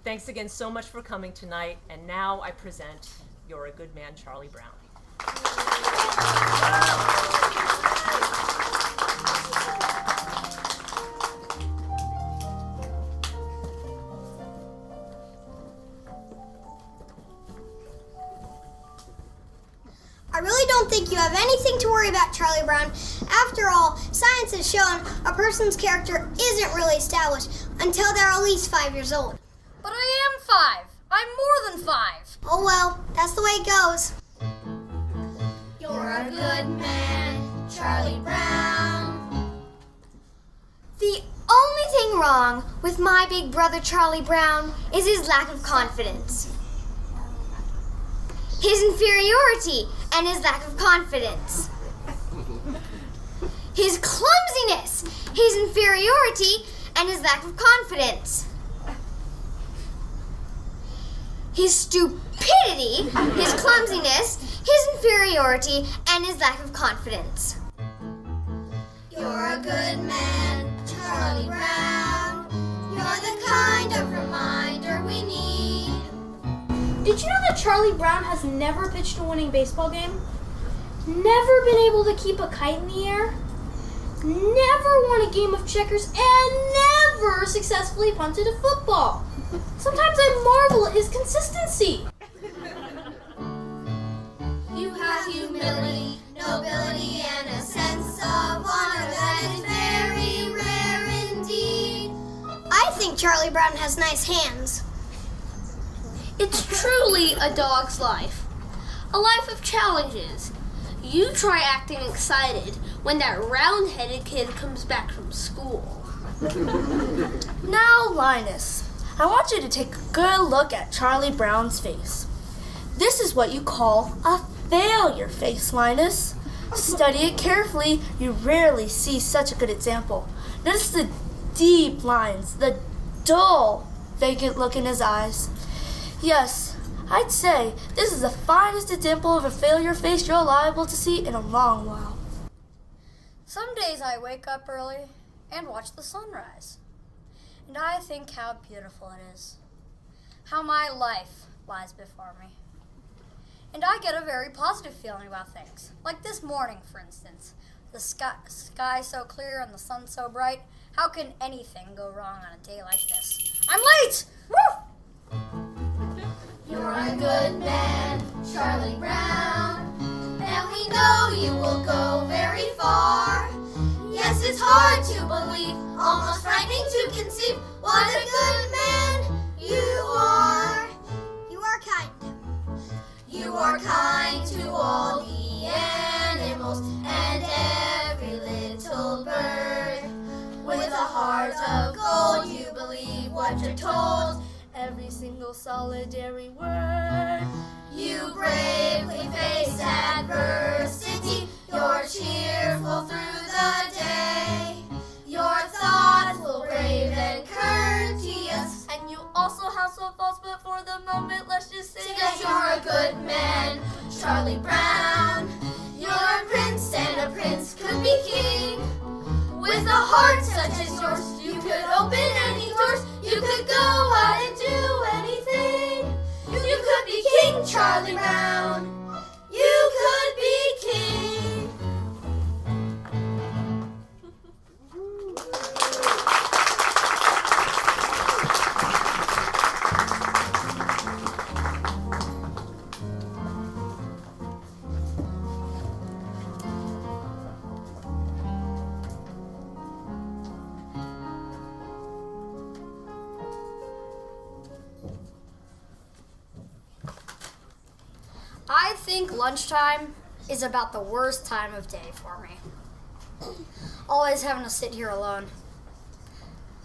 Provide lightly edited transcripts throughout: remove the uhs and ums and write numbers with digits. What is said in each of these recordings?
Thanks again so much for coming tonight, and now I present You're a Good Man, Charlie Brown. I really don't think you have anything to worry about, Charlie Brown. After all, science has shown a person's character isn't really established until they're at least 5 years old. But I am 5. I'm more than 5. Oh well, that's the way it goes. You're a good man, Charlie Brown. The only thing wrong with my big brother Charlie Brown is his lack of confidence. His inferiority and his lack of confidence. His clumsiness, his inferiority, and his lack of confidence. His stupidity, his clumsiness, his inferiority, and his lack of confidence. You're a good man, Charlie Brown. You're the kind of reminder we need. Did you know that Charlie Brown has never pitched a winning baseball game? Never been able to keep a kite in the air? Never won a game of checkers, and never successfully punted a football. Sometimes I marvel at his consistency. You have humility, nobility, and a sense of honor that is very rare indeed. I think Charlie Brown has nice hands. It's truly a dog's life. A life of challenges. You try acting excited when that round-headed kid comes back from school. Now, Linus, I want you to take a good look at Charlie Brown's face. This is what you call a failure face, Linus. Study it carefully. You rarely see such a good example. Notice the deep lines, the dull, vacant look in his eyes. Yes, I'd say this is the finest example of a failure face you're liable to see in a long while. Some days I wake up early and watch the sunrise. And I think how beautiful it is. How my life lies before me. And I get a very positive feeling about things. Like this morning, for instance. The sky so clear and the sun so bright. How can anything go wrong on a day like this? I'm late! Woo! You're a good man, Charlie Brown, and we know you will go very far. Yes, it's hard to believe, almost frightening to conceive, what a good man you are. You are kind. You are kind to all the animals and every little bird. With a heart of gold, you believe what you're told. Every single solitary word. You bravely face adversity. You're cheerful through the day. You're thoughtful, brave, and courteous. And you also have some faults, but for the moment, let's just say Yes, you're a good man, Charlie Brown. You're a prince, and a prince could be king. With a heart such as yours, you could open any doors. You could go out and do anything. You could be King Charlie Brown. You could be king. I think lunchtime is about the worst time of day for me. Always having to sit here alone.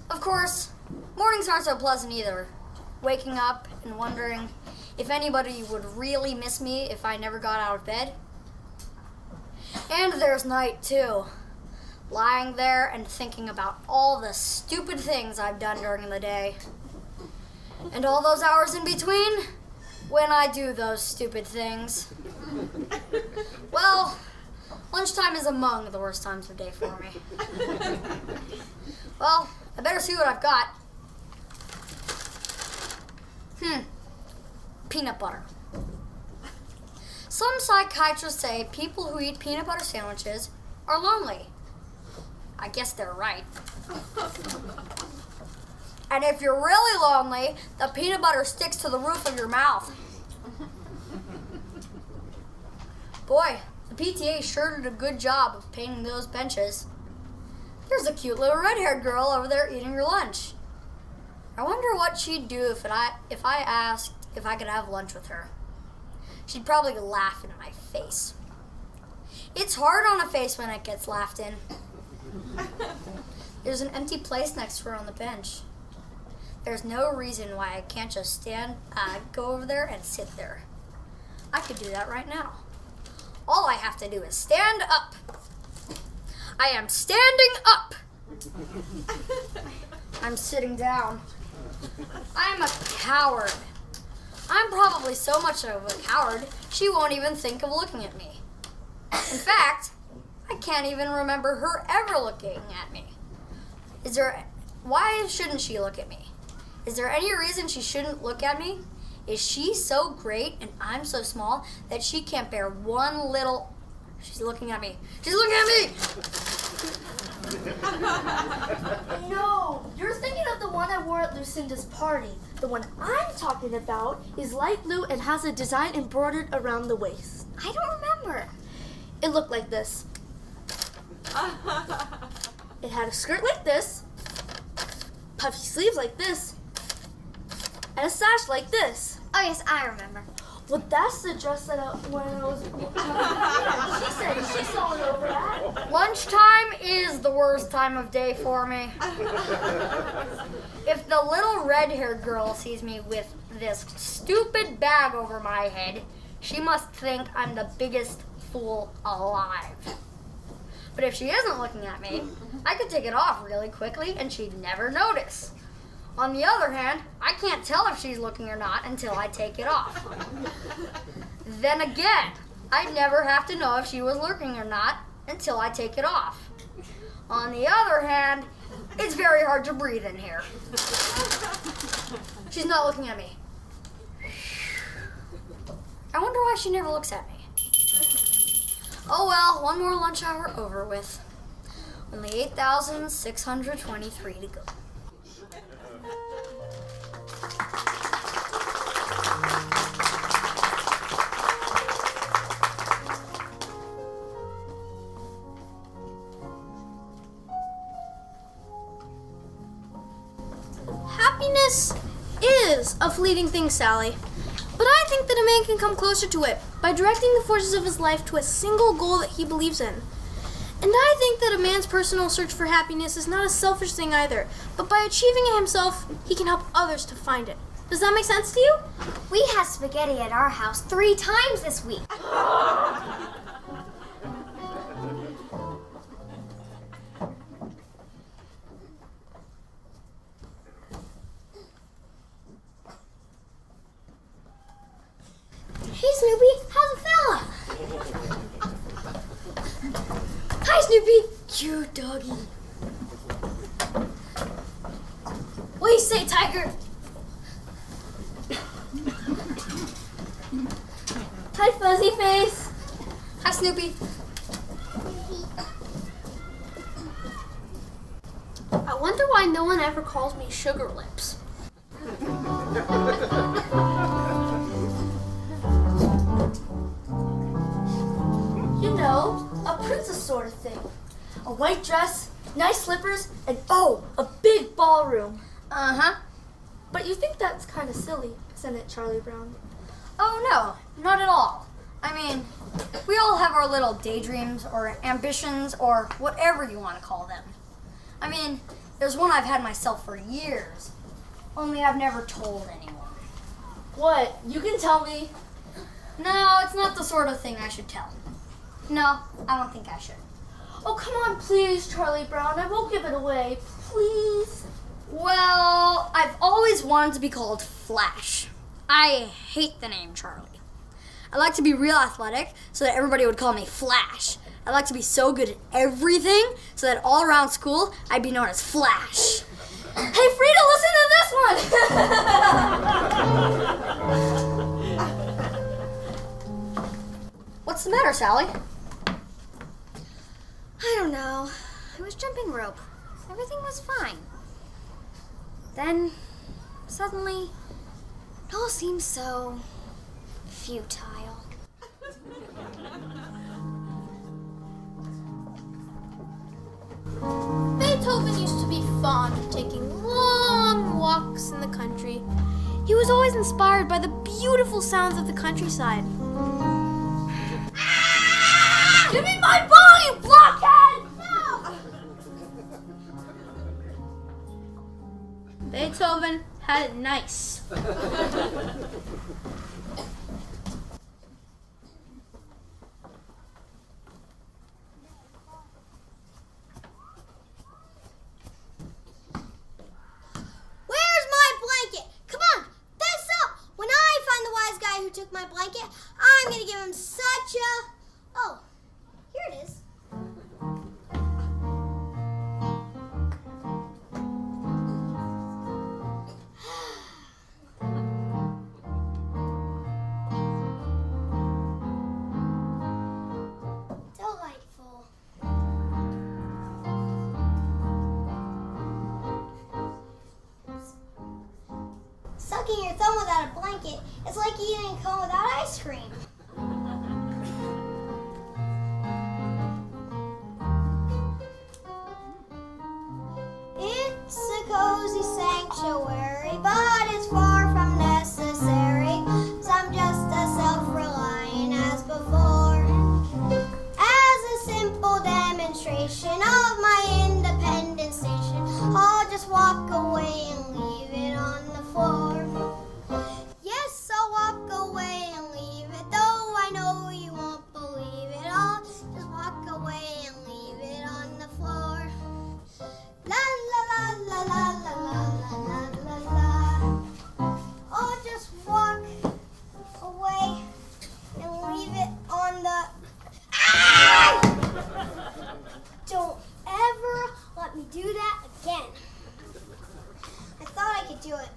Of course, mornings aren't so pleasant either. Waking up and wondering if anybody would really miss me if I never got out of bed. And there's night too. Lying there and thinking about all the stupid things I've done during the day. And all those hours in between when I do those stupid things. Well, lunchtime is among the worst times of day for me. Well, I better see what I've got. Peanut butter. Some psychiatrists say people who eat peanut butter sandwiches are lonely. I guess they're right. And if you're really lonely, the peanut butter sticks to the roof of your mouth. Boy, the PTA sure did a good job of painting those benches. There's a cute little red-haired girl over there eating her lunch. I wonder what she'd do if I asked if I could have lunch with her. She'd probably laugh in my face. It's hard on a face when it gets laughed in. There's an empty place next to her on the bench. There's no reason why I can't just go over there and sit there. I could do that right now. All I have to do is stand up. I am standing up. I'm sitting down. I'm a coward. I'm probably so much of a coward, she won't even think of looking at me. In fact, I can't even remember her ever looking at me. Why shouldn't she look at me? Is there any reason she shouldn't look at me? Is she so great and I'm so small that she can't bear one little... She's looking at me. She's looking at me! No, you're thinking of the one I wore at Lucinda's party. The one I'm talking about is light blue and has a design embroidered around the waist. I don't remember. It looked like this. It had a skirt like this, puffy sleeves like this, and a sash like this. Oh yes, I remember. Well, that's the dress that when I was... She said she saw it over that. Lunchtime is the worst time of day for me. If the little red-haired girl sees me with this stupid bag over my head, she must think I'm the biggest fool alive. But if she isn't looking at me, I could take it off really quickly and she'd never notice. On the other hand, I can't tell if she's looking or not until I take it off. Then again, I'd never have to know if she was looking or not until I take it off. On the other hand, it's very hard to breathe in here. She's not looking at me. I wonder why she never looks at me. Oh well, one more lunch hour over with. Only 8,623 to go. Happiness is a fleeting thing, Sally. But I think that a man can come closer to it by directing the forces of his life to a single goal that he believes in. And I think that a man's personal search for happiness is not a selfish thing either, but by achieving it himself, he can help others to find it. Does that make sense to you? We had spaghetti at our house 3 times this week. Hey, Snoopy, how's it fella? Hi, Snoopy. Cute doggy. What do you say, Tiger? Hi, Fuzzy Face. Hi, Snoopy. I wonder why no one ever calls me Sugar Lips. You know, a princess sort of thing. A white dress, nice slippers, and oh, a big ballroom. Uh-huh. But you think that's kind of silly, isn't it, Charlie Brown? Oh, no, not at all. I mean, we all have our little daydreams or ambitions or whatever you want to call them. I mean, there's one I've had myself for years, only I've never told anyone. What? You can tell me. No, it's not the sort of thing I should tell. No, I don't think I should. Oh, come on, please, Charlie Brown. I won't give it away. Please. Well, I've always wanted to be called Flash. I hate the name Charlie. I like to be real athletic so that everybody would call me Flash. I like to be so good at everything so that all around school I'd be known as Flash. Hey, Frida, listen to this one. matter, Sally? I don't know. I was jumping rope. Everything was fine. Then, suddenly, it all seemed so futile. Beethoven used to be fond of taking long walks in the country. He was always inspired by the beautiful sounds of the countryside. Give me my ball, you blockhead! Beethoven had it nice. Where's my blanket? Come on, fess up! When I find the wise guy who took my blanket, I'm gonna give him such a... Oh, here it is. Delightful. Sucking your thumb without a blanket is like eating a cone without ice cream. It's a cozy sanctuary, but it's far from necessary, 'cause I'm just as self-reliant as before. As a simple demonstration of my independent station, I'll just walk away and leave it on the floor. Yes, I'll walk away and leave it, though I know you won't believe it. I'll just walk away and leave it on the floor. La la la la la la la la la la. I'll just walk away and leave it on the... Ah! Don't ever let me do that again. I thought I could do it.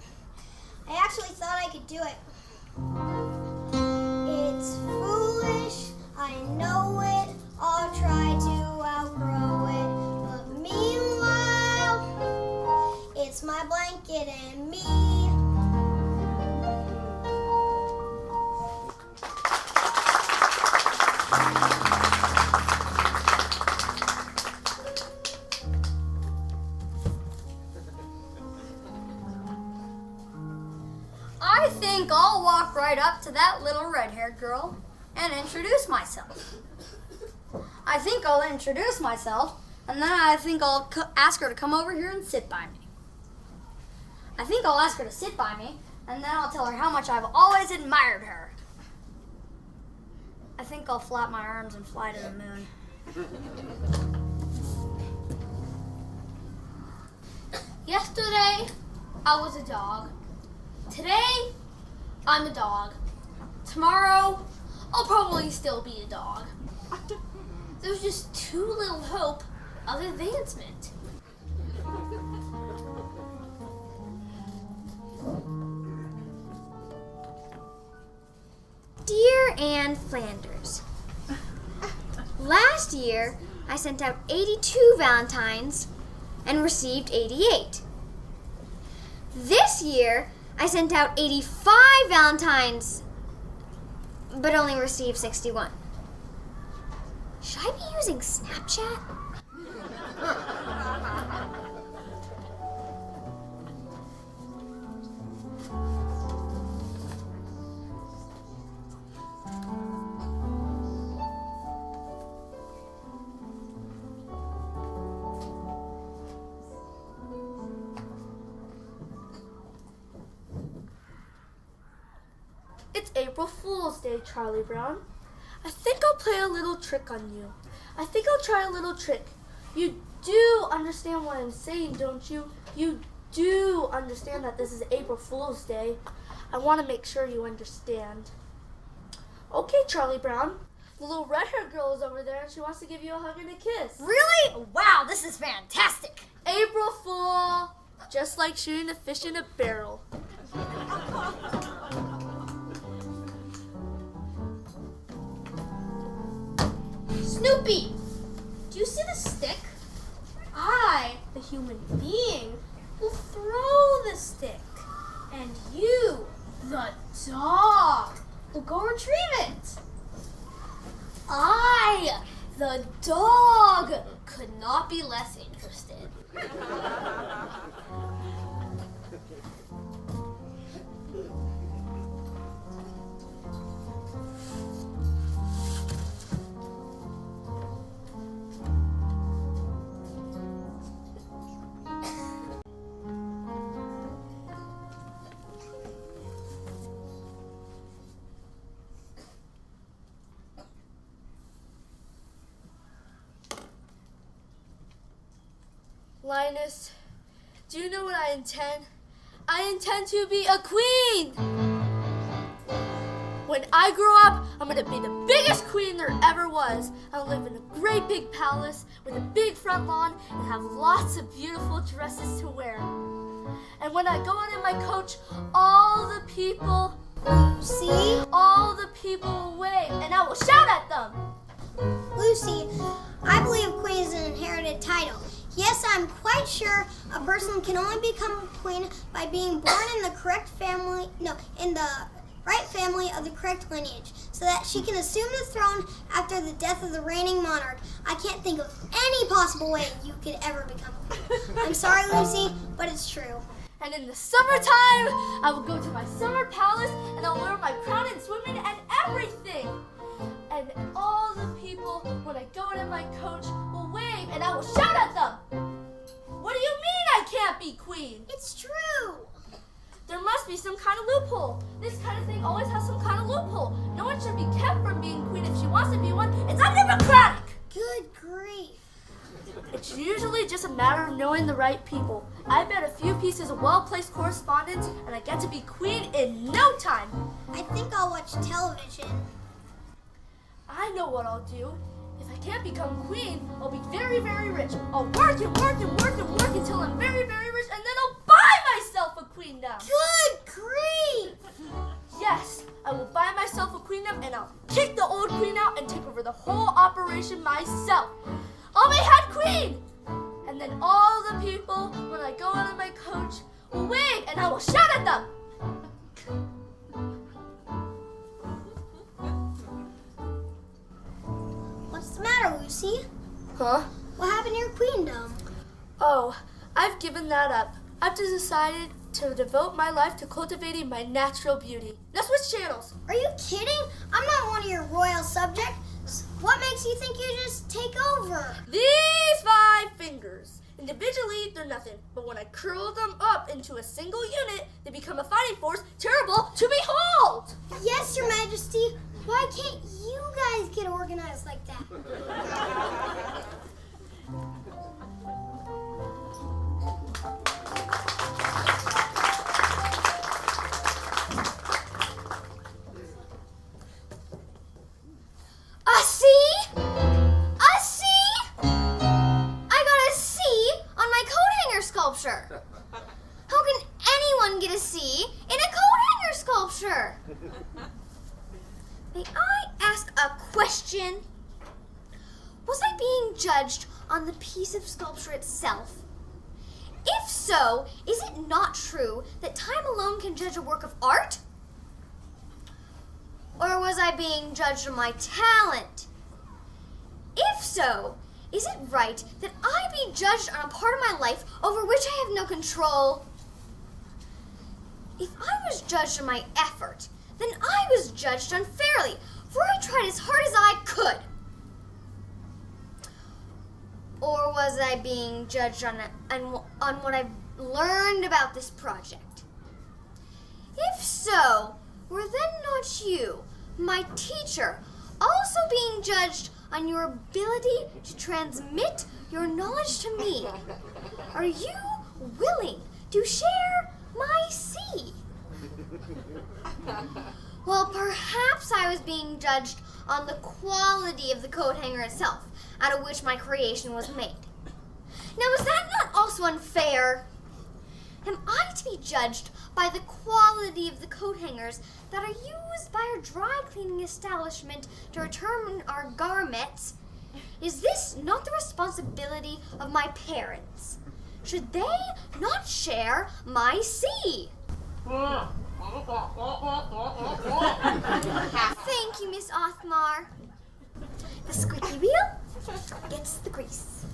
I actually thought I could do it. It's foolish, I know it. I'll try to outgrow it. But meanwhile, it's my blanket and me. I think I'll walk right up to that little red-haired girl and introduce myself. I think I'll introduce myself, and then I think I'll ask her to come over here and sit by me. I think I'll ask her to sit by me, and then I'll tell her how much I've always admired her. I think I'll flap my arms and fly to the moon. Yesterday, I was a dog. Today, I'm a dog. Tomorrow, I'll probably still be a dog. There's just too little hope of advancement. Dear Anne Flanders, last year I sent out 82 Valentines and received 88. This year I sent out 85 Valentines but only received 61. Should I be using Snapchat? It's April Fool's Day, Charlie Brown. I think I'll play a little trick on you. I think I'll try a little trick. You do understand what I'm saying, don't you? You do understand that this is April Fool's Day. I want to make sure you understand. Okay, Charlie Brown. The little red-haired girl is over there and she wants to give you a hug and a kiss. Really? Wow, this is fantastic. April Fool! Just like shooting a fish in a barrel. Snoopy, do you see the stick? I, the human being, will throw the stick. And you, the dog, will go retrieve it. I, the dog, could not be less interested. Linus, do you know what I intend? I intend to be a queen! When I grow up, I'm gonna be the biggest queen there ever was. I'll live in a great big palace with a big front lawn and have lots of beautiful dresses to wear. And when I go on in my coach, all the people will wave, and I will shout at them. Lucy, I believe queen is an inherited title. Yes, I'm quite sure a person can only become queen by being born in the correct family, in the right family of the correct lineage, so that she can assume the throne after the death of the reigning monarch. I can't think of any possible way you could ever become queen. I'm sorry, Lucy, but it's true. And in the summertime, I will go to my summer palace and I'll wear my crown and swim in and everything. And all the people, when I go in my coach, will wave and I will shout at them. What do you mean I can't be queen? It's true. There must be some kind of loophole. This kind of thing always has some kind of loophole. No one should be kept from being queen if she wants to be one. It's undemocratic. Good grief. It's usually just a matter of knowing the right people. I bet a few pieces of well-placed correspondence and I get to be queen in no time. I think I'll watch television. I know what I'll do. If I can't become queen, I'll be very, very rich. I'll work and work and work and work until I'm very, very rich, and then I'll buy myself a queendom. Good grief! Yes, I will buy myself a queendom, and I'll kick the old queen out and take over the whole operation myself. I'll be head queen! And then all the people, when I go out on my coach, will wave, and I will shout at them. What's the matter, Lucy? Huh? What happened to your queendom? Oh, I've given that up. I've just decided to devote my life to cultivating my natural beauty. Now switch channels. Are you kidding? I'm not one of your royal subjects. What makes you think you just take over? These 5 fingers. Individually, they're nothing. But when I curl them up into a single unit, they become a fighting force terrible to behold. Yes, Your Majesty. Why can't you guys get organized like that? A C? A C? I got a C on my coat hanger sculpture. How can anyone get a C in a coat hanger sculpture? May I ask a question? Was I being judged on the piece of sculpture itself? If so, is it not true that time alone can judge a work of art? Or was I being judged on my talent? If so, is it right that I be judged on a part of my life over which I have no control? If I was judged on my effort, then I was judged unfairly, for I tried as hard as I could. Or was I being judged on what I've learned about this project? If so, were then not you, my teacher, also being judged on your ability to transmit your knowledge to me? Are you willing to share my C? Well, perhaps I was being judged on the quality of the coat hanger itself, out of which my creation was made. Now, is that not also unfair? Am I to be judged by the quality of the coat hangers that are used by our dry cleaning establishment to return our garments, Is this not the responsibility of my parents? Should they not share my sea? Thank you, Miss Othmar. The squeaky wheel gets the grease.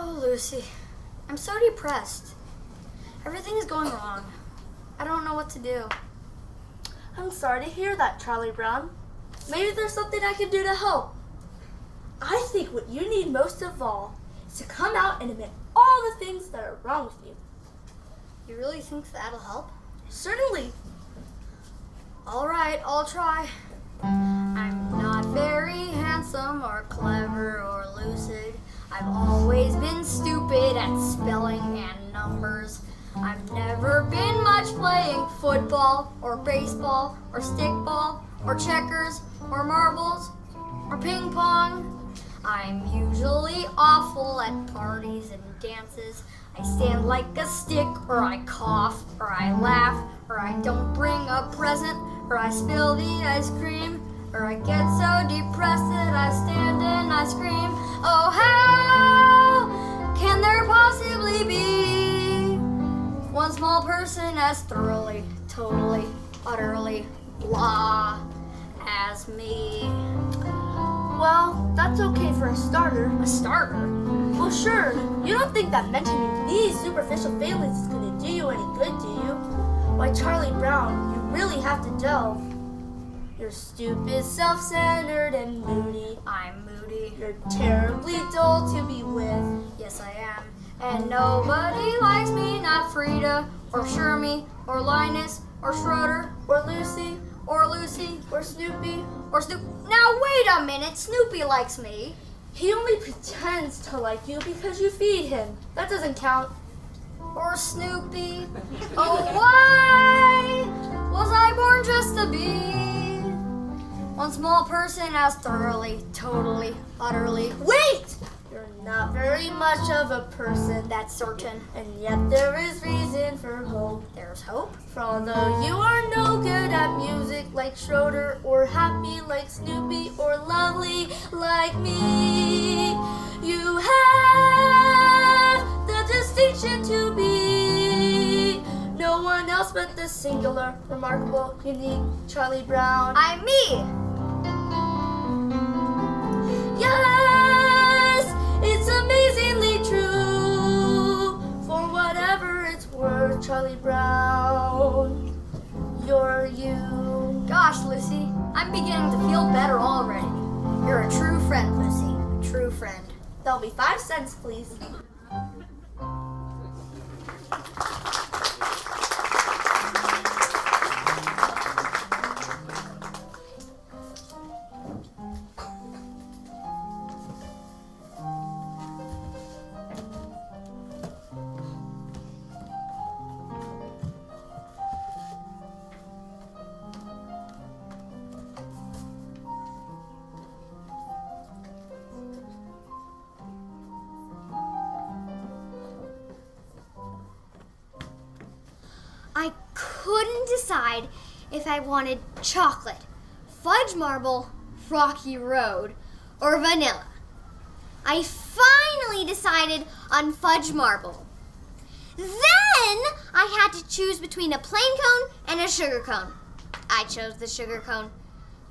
Oh, Lucy, I'm so depressed. Everything is going wrong. I don't know what to do. I'm sorry to hear that, Charlie Brown. Maybe there's something I can do to help. I think what you need most of all is to come out and admit all the things that are wrong with you. You really think that'll help? Certainly. All right, I'll try. I'm not very handsome or clever or lucid. I've always been stupid at spelling and numbers. I've never been much playing football or baseball or stickball or checkers or marbles or ping pong. I'm usually awful at parties and dances. I stand like a stick, or I cough, or I laugh, or I don't bring a present, or I spill the ice cream, or I get so depressed that I stand and I scream. Oh, how can there possibly be one small person as thoroughly, totally, utterly blah as me? Well, that's okay for a starter. A starter? Well, sure. You don't think that mentioning these superficial failings is going to do you any good, do you? Why, Charlie Brown, you really have to delve. You're stupid, self-centered, and moody. I'm moody. You're terribly dull to be with. Yes, I am. And nobody likes me, not Frida, or Shermie, or Linus, or Schroeder, Or Lucy, or Lucy, or Snoopy. or Snoop. Now wait a minute, Snoopy likes me. He only pretends to like you because you feed him. That doesn't count. Or Snoopy. Oh, why was I born just to be one small person as thoroughly, totally, utterly? Wait! You're not very much of a person, That's certain. and yet there is reason for hope. There's hope. For although you are no good at music like Schroeder, or happy like Snoopy, or lovely like me, you have the distinction to be no one else but the singular, remarkable, unique Charlie Brown. I'm me. Yes, it's amazingly true. For whatever it's worth, Charlie Brown, you're you. Gosh, Lucy, I'm beginning to feel better already. You're a true friend, Lucy. A true friend. That'll be 5 cents, please. I couldn't decide if I wanted chocolate, fudge marble, rocky road, or vanilla. I finally decided on fudge marble. Then I had to choose between a plain cone and a sugar cone. I chose the sugar cone.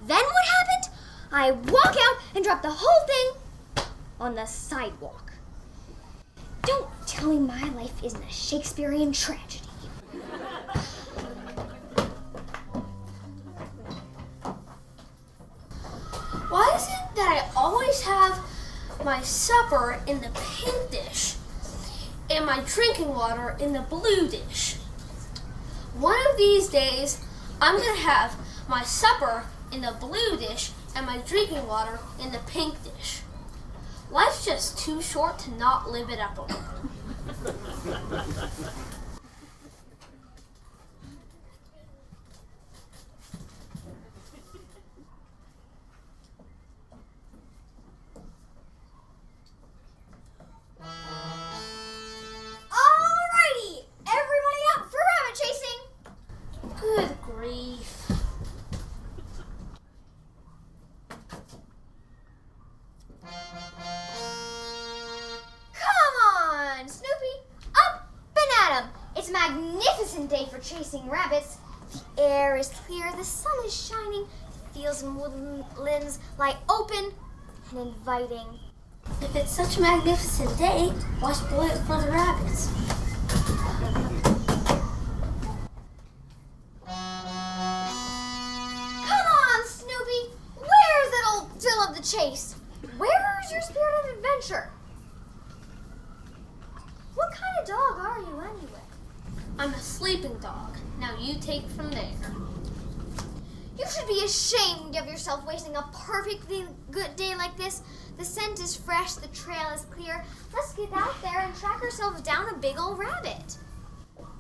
Then what happened? I walk out and drop the whole thing on the sidewalk. Don't tell me my life isn't a Shakespearean tragedy. always have my supper in the pink dish and my drinking water in the blue dish. One of these days, I'm going to have my supper in the blue dish and my drinking water in the pink dish. Life's just too short to not live it up a little. Alrighty, everybody up for rabbit chasing. Good grief. Come on, Snoopy, up and at 'em. It's a magnificent day for chasing rabbits. The air is clear, the sun is shining, the fields and woodlands lie open and inviting. If it's such a magnificent day, why spoil it for the rabbits? Come on, Snoopy, where's that old Phil of the chase? Where's your spirit of adventure? What kind of dog are you anyway? I'm a sleeping dog. Now you take from there. You should be ashamed of yourself wasting a perfectly good day like this. The scent is fresh, the trail is clear. Let's get out there and track ourselves down a big old rabbit.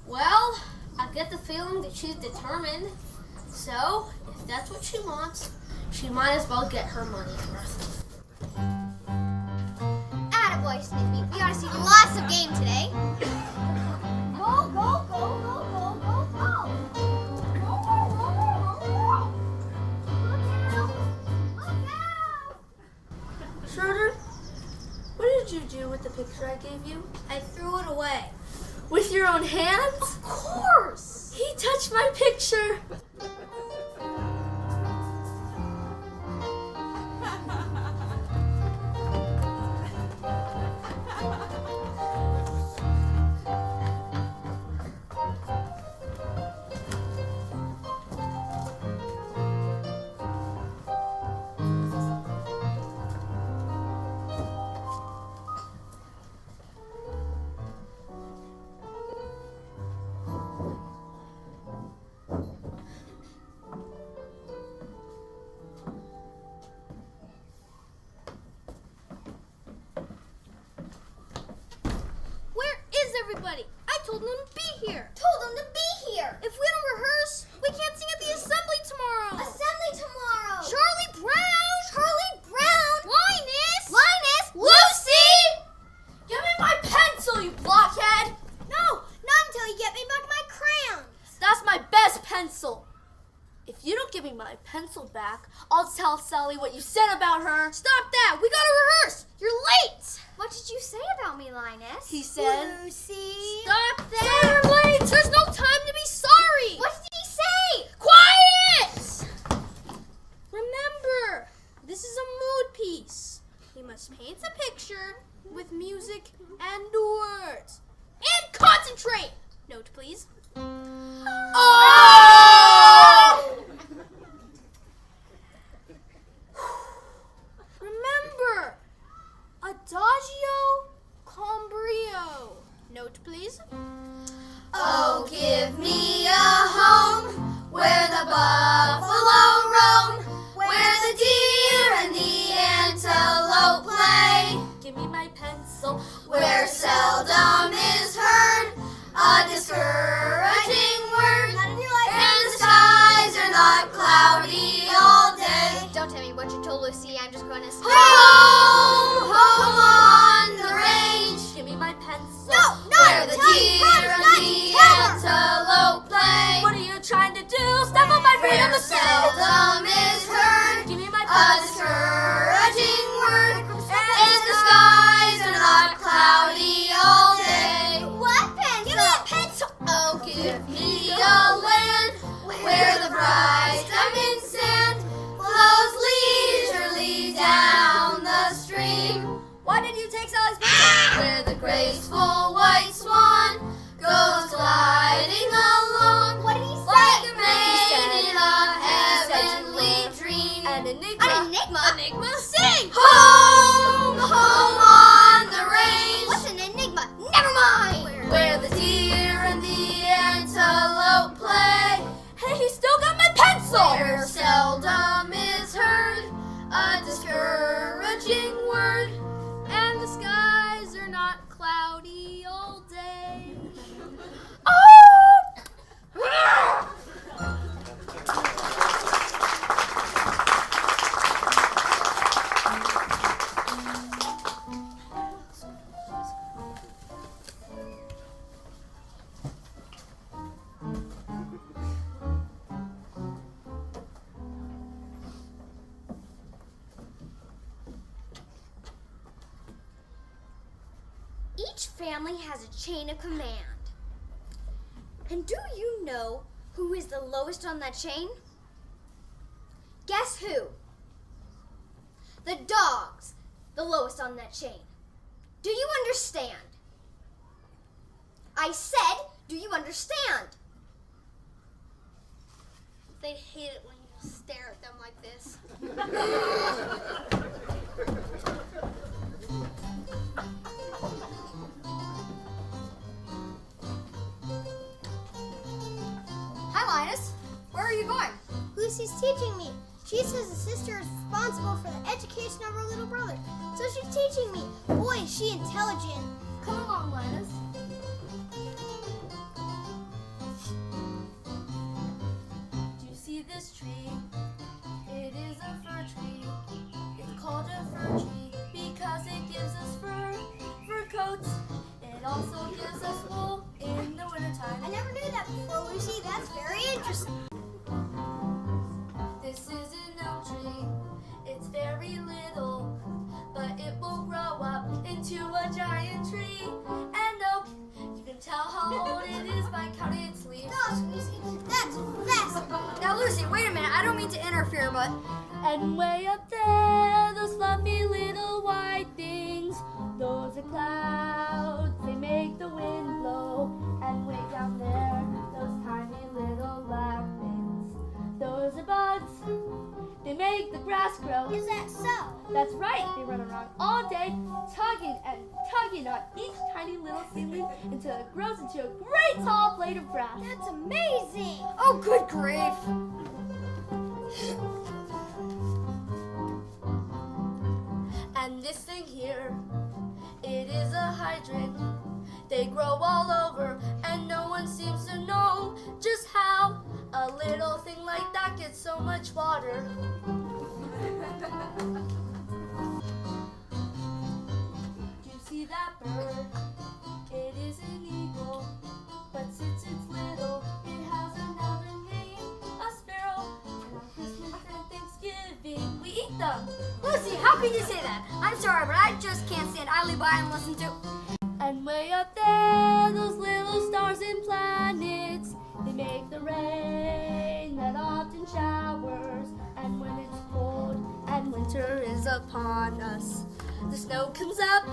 Well, I get the feeling that she's determined. So, if that's what she wants, she might as well get her money's worth. Attaboy, Snoopy. We ought to see lots of game today. Go, go, go, go, go, go, go. Look out! Look out! Schroeder, what did you do with the picture I gave you? I threw it away. With your own hands? Of course! He touched my picture. Where is everybody? I told them to be here. Told them to be here. If we don't rehearse, we can't sing at the assembly tomorrow. Assembly tomorrow. Charlie Brown! Charlie Brown. Linus! Linus. Lucy! Give me my pencil, you blockhead! No, not until you get me back my crayons. That's my best pencil. If you don't give me my pencil back, I'll tell Sally what you said about her. Stop that! We gotta rehearse! You're late! What did you say about me, Linus? He said, Lucy. Stop that! You're late! There's no time to be sorry! What did he say? Quiet! Remember, this is a mood piece. We must paint a picture with music and words. And concentrate! Note, please. Remember, adagio con brio. Note, please. Oh, give me a home where the buffalo roam, where the deer and the antelope play, give me my pencil. where seldom is heard a discouraging word, and the skies are not cloudy all day. Don't tell me what you told Lucy. I'm just going to say. Home, home on the range, Give me my pencil. where the deer and the antelope play, What are you trying to do? Step on my feet on where the sand. seldom is heard Give me my a pencil. discouraging word, and the skies are not cloudy all day. What pencil? Give me a pencil. Oh, give me a land where the bright diamond sand flows leisurely down the stream, Why did you take Sally's pencil? where the graceful white swan goes gliding along What did he say? like a maid in a heavenly dream. An enigma. An enigma. Enigma, sing! Home, family has a chain of command. And do you know who is the lowest on that chain? Guess who? The dog's the lowest on that chain. Do you understand? I said, do you understand? They hate it when you stare at them like this. Hi, Linus. Where are you going? Lucy's teaching me. She says the sister is responsible for the education of her little brother. So she's teaching me. Boy, is she intelligent. Come along, Linus. Do you see this tree? It is a fir tree. It's called a fir tree because it gives us fur coats. It also gives us wool in the wintertime. I never knew that before, Lucy. That's very interesting. This is an elm tree. It's very little, but it will grow up into a giant tree. And oak, you can tell how old it is by counting its leaves. Gosh, Lucy, that's fascinating. Now, Lucy, wait a minute. I don't mean to interfere, but And way up there, those fluffy little white things, those are clouds, they make the wind blow. And way down there, those tiny little black things, those are bugs, they make the grass grow. Is that so? That's right, they run around all day, tugging and tugging on each tiny little seedling until it grows into a great tall blade of grass. That's amazing. oh, good grief. And this thing here, it is a hydrant. They grow all over, and no one seems to know just how a little thing like that gets so much water. Do you see that bird? It is an eagle, but since it's little, it has another name, a sparrow. And on Christmas and Thanksgiving, we eat them. Lucy, how can you say that? I'm sorry, but I just can't stand idly by and listen to. And way up there, those little stars and planets, they make the rain that often showers. And when it's cold and winter is upon us, the snow comes up,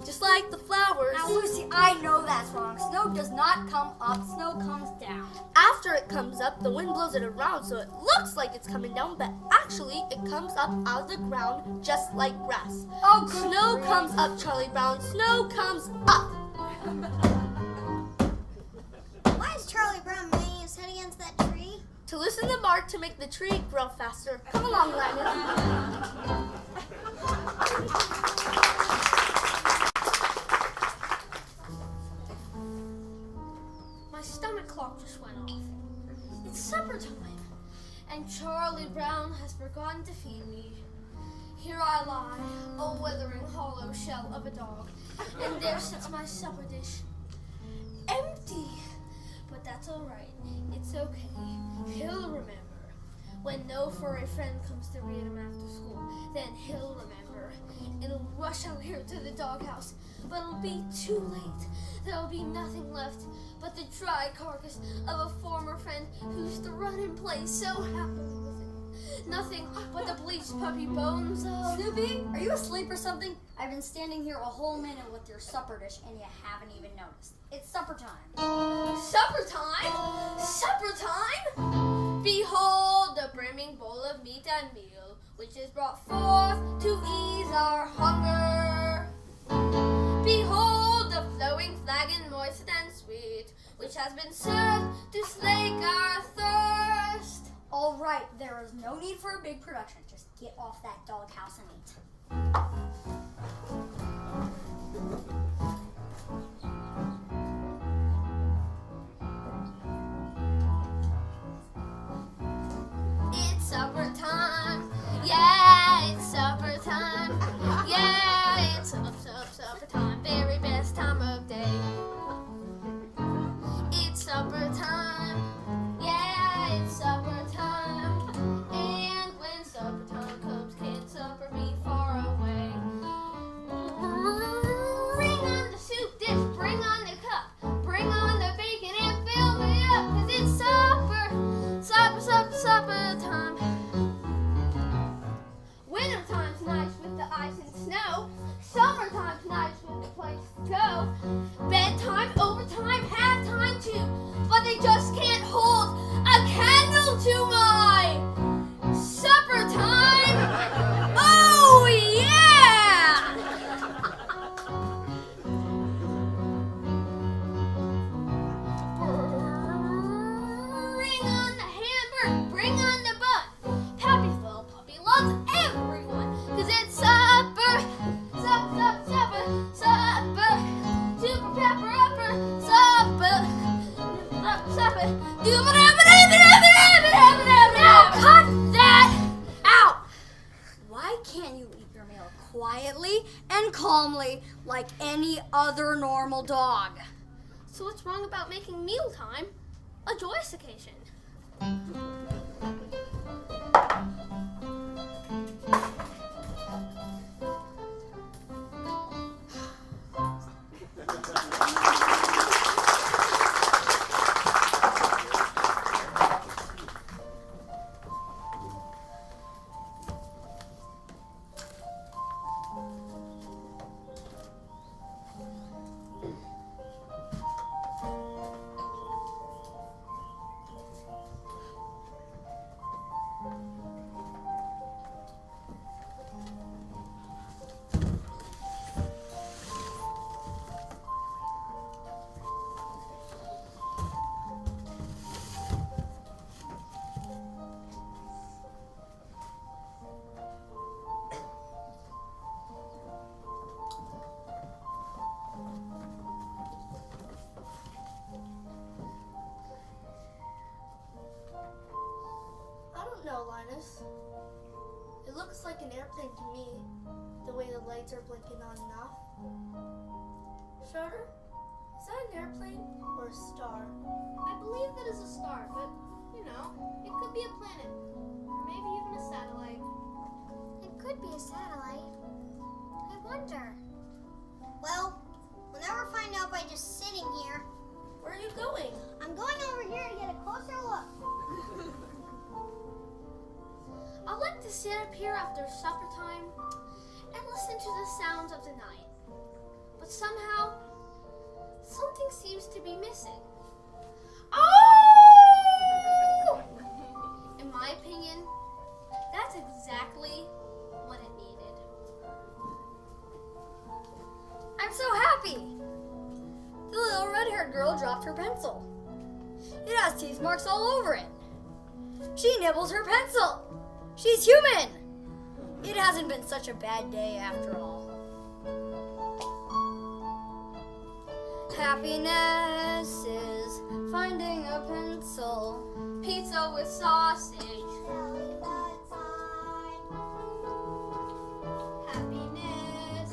just like the flowers. Now, Lucy, I know that's wrong. Snow does not come up. Snow comes down. After it comes up, the wind blows it around so it looks like it's coming down, but actually it comes up out of the ground just like grass. Oh, good Snow grief. comes up, Charlie Brown. Snow comes up. Why is Charlie Brown banging his head against that tree? To loosen the bark to make the tree grow faster. Come along, Linus. My stomach clock just went off. It's supper time, and Charlie Brown has forgotten to feed me. Here I lie, a withering hollow shell of a dog, and there sits my supper dish. Empty! But that's alright. It's okay. He'll remember. When no furry friend comes to read him after school, then he'll remember. It'll rush out here to the doghouse, but it'll be too late. There'll be nothing left but the dry carcass of a former friend who used to run and play so happily with him. Nothing but the bleached puppy bones of... Snoopy, are you asleep or something? I've been standing here a whole minute with your supper dish, and you haven't even noticed. It's supper time. Supper time? Supper time? Behold the brimming bowl of meat and meal, which is brought forth to ease our hunger. Behold the flowing flagon, moist and sweet, which has been served to slake our thirst. All right, there is no need for a big production. Just get off that doghouse and eat. It's supper time. Yeah, it's supper time. Yeah, it's supper time. Very best time of day. It's supper time. Yeah, it's supper time. And when supper time comes, can supper be far away? Ring Now cut that out! Why can't you eat your meal quietly and calmly like any other normal dog? So what's wrong about making mealtime a joyous occasion? I don't know, Linus. It looks like an airplane to me, the way the lights are blinking on and off. Schroeder, is that an airplane or a star? I believe that is a star, but, it could be a planet. Or maybe even a satellite. It could be a satellite. I wonder. Well, we'll never find out by just sitting here. Where are you going? I'm going over here to get a closer look. I like to sit up here after supper time and listen to the sounds of the night. But somehow, something seems to be missing. Oh! In my opinion, that's exactly what it needed. I'm so happy! The little red-haired girl dropped her pencil. It has teeth marks all over it. She nibbles her pencil. She's human! It hasn't been such a bad day after all. Happiness is finding a pencil. Pizza with sausage. Happiness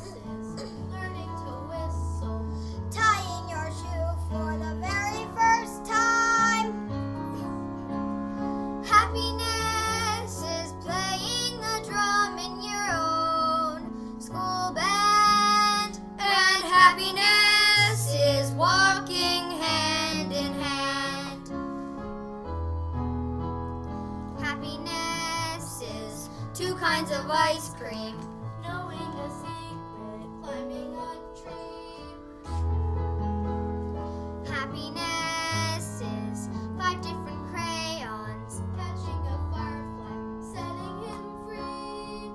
is learning to whistle. Tying your shoe for the very first time. Happiness is playing the drum in your own school band. And happiness is walking hand in hand. Happiness is 2 kinds of ice cream. Knowing a secret, climbing a tree. Happiness is 5 different crayons. Catching a firefly, setting him free.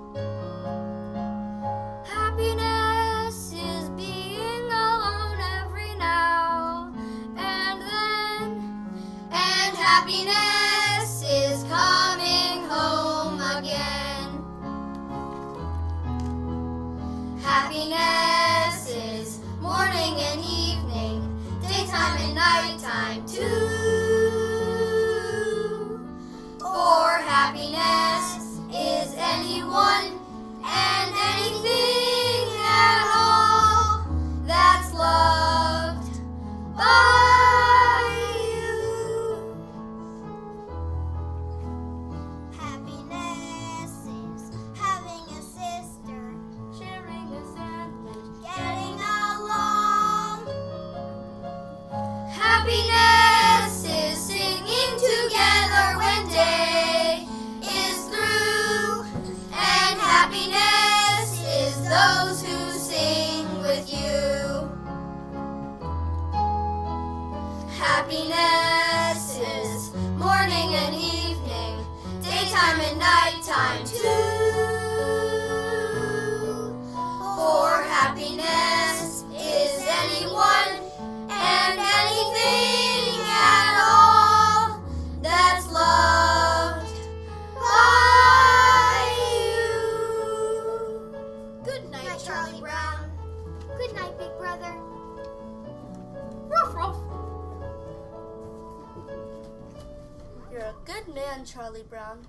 Happiness is being alone every now and then. And happiness is coming home again. Happiness is morning and evening, daytime and nighttime too. For happiness is anyone and anything at all that's loved by you. Happiness is having a sister, Sharing a sandwich. getting along. Happiness is singing together when day is through. And happiness is those who sing with you. Happiness is morning and evening, daytime and nighttime too. For happiness is anyone and anything at all that's loved by you. Good night, Night, Charlie Brown. Good night, Big Brother. Ruff, ruff. a good man, Charlie Brown.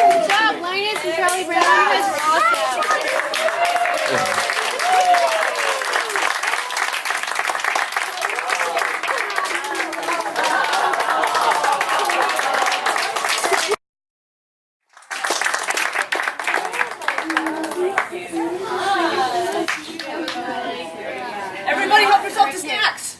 Good job, Linus and Charlie Brown. You guys were awesome. Everybody help yourself to snacks.